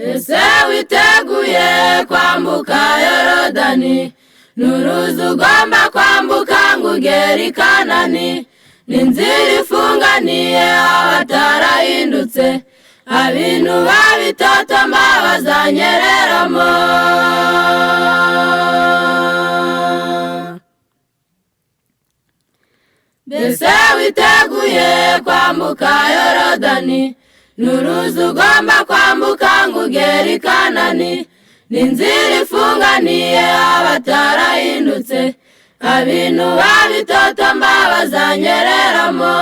Ese witeguye kwambuka Yorodani, n'uruzi ugomba kwambuka ngo ugere i Kanani, n'inzira ifunganiye abatarahindutse, abintu babitotoma bazanyereramo. Ese witeguye kwambuka Yorodani, n'uruzi ugomba kwambuka ngo ugere i Kanani, n'inzira ifunganiye abatarahindutse, abintu babitotoma bazanyereramo.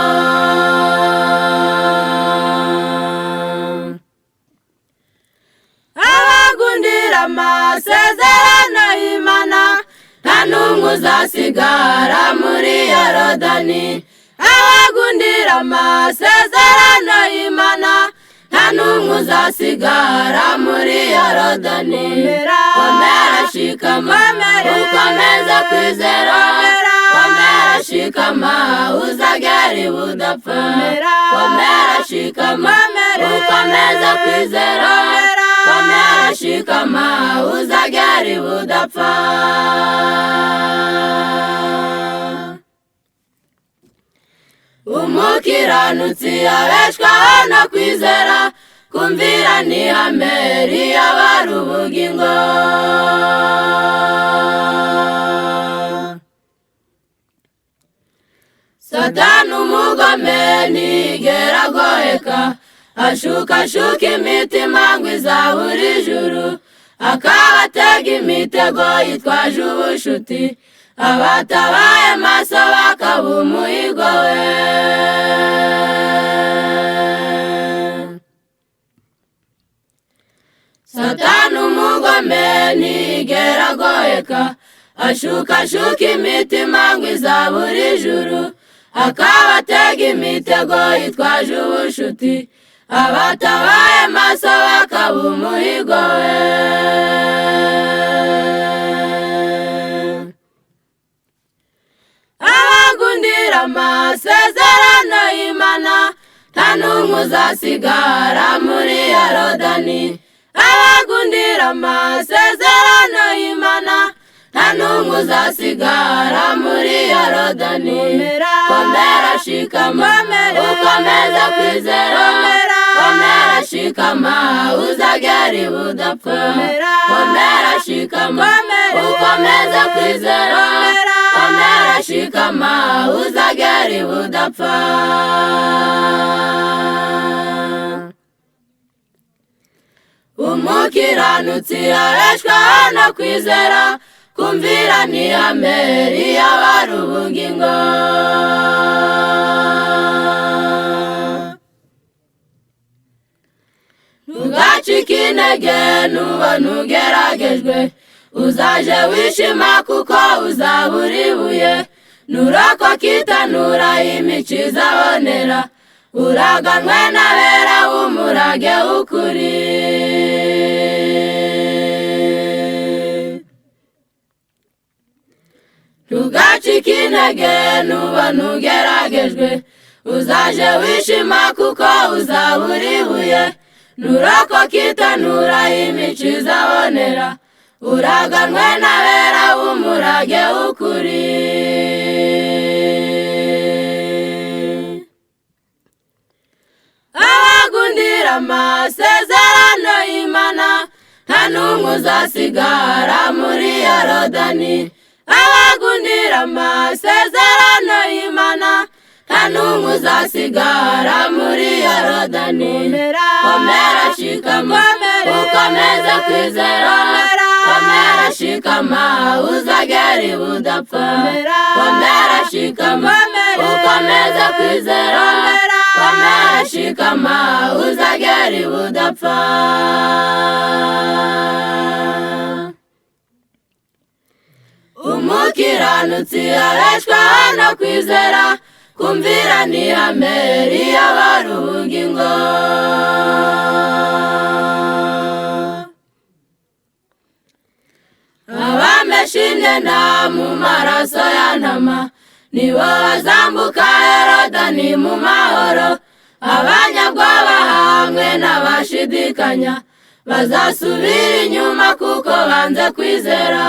Abagundira amasezerano y'Imana, nta n'umwe uzasigara muri Yorodani. Abagundira amasezerano y'Imana, nta n'umwe uzasigara muri Yorodani. Komera shikama ukomeze kwizera, komera shikama uzagera ibudapfa. Komera shikama ukomeze kwizera, komera shikama uzagera ibudapfa. Umukiranutsi abeshwaho no kwizera, kumvira ni ihame riyobora ubugingo. Satani umugome ntigera agoheka, ashukashuka imitima ngo izabure ijuru, akabatega imitego yitwaje ubushuti, abatabaye maso bakaba umuhigo we. Satani umugome ntigera agoheka, ashukashuka imitima ngo izabure ijuru, akabatega imitego yitwaje ubushuti, abatabaye maso bakaba umuhigo we. Abagundira amasezerano y'Imana, nta n'umwe uzasigara muri Yorodani. Abagundira amasezerano y'Imana, nta n'umwe uzasigara muri Yorodani. Komera shikama ukomeze kwizera, komera shikama uzagera ibudapfa. Komera shikama ukomeze kwizera, komera shikama uzagera ibudapfa. Umukiranutsi abeshwaho no kwizera, kumvira ni ihame riyobora ubugingo. Ntugacike intege nubona ugeragejwe, uzaje wishima kuko uzabura ibuye. Nurokoka itanura imico izabonera, uraganwe n'abera w'umurage w'ukuri. Ntugacike intege nubona ugeragejwe, uzaje wishima kuko uzabura ibuye. Nurokoka itanura imico izabonera, uraganwe n'abera w'umurage w'ukuri. Abagundira amasezerano y'Imana, nta n'umwe uzasigara muri Yorodani. Abagundira amasezerano y'Imana, nta n'umwe uzasigara muri Yorodani. Komera shikama ukomeze kwizera, komera shikama uzagera ibudapfa. Komera shikama ukomeze kwizera, komera shikama uzagera ibudapfa. Umukiranutsi abeshwaho no kwizera, kumvira ni ihame riyobora ubugingo. Abamesha imyenda mu maraso ya ntama, nibo bazambuka Yorodani mu mahoro. Abanyabwoba hamwe n'abashidikanya, bazasubira inyuma kuko banze kwizera.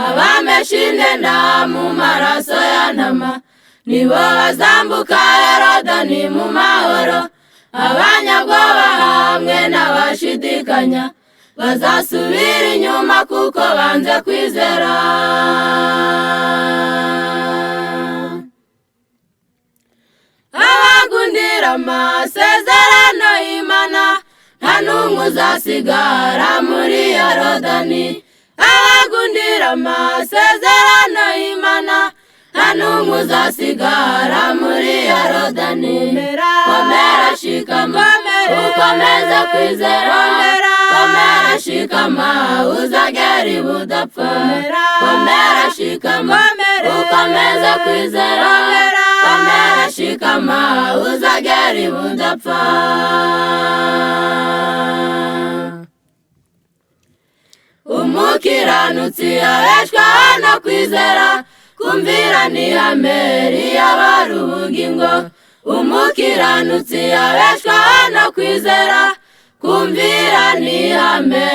Abameshe imyenda mu maraso ya ntama nibo bazambuka Yorodani mu mahoro. Abanyabwoba hamwe n'abashidikanya bazasubira inyuma kuko banze kwizera. Abagundira amasezerano y'Imana nta n'umwe uzasigara muri Yorodani. Abagundira amasezerano y'Imana nta n'umwe uzasigara muri Yorodani. Komera shikama ukomeze kwizera, komera shikama uzagera ibudapfa. Komera shikama ukomeze kwizera, komera shikama uzagera ibudapfa. Umukiranutsi abeshwaho no kwizera, kumvira ni ihame riyobora ubugingo. Umukiranutsi abeshwaho no kwizera, kumvira ni ihame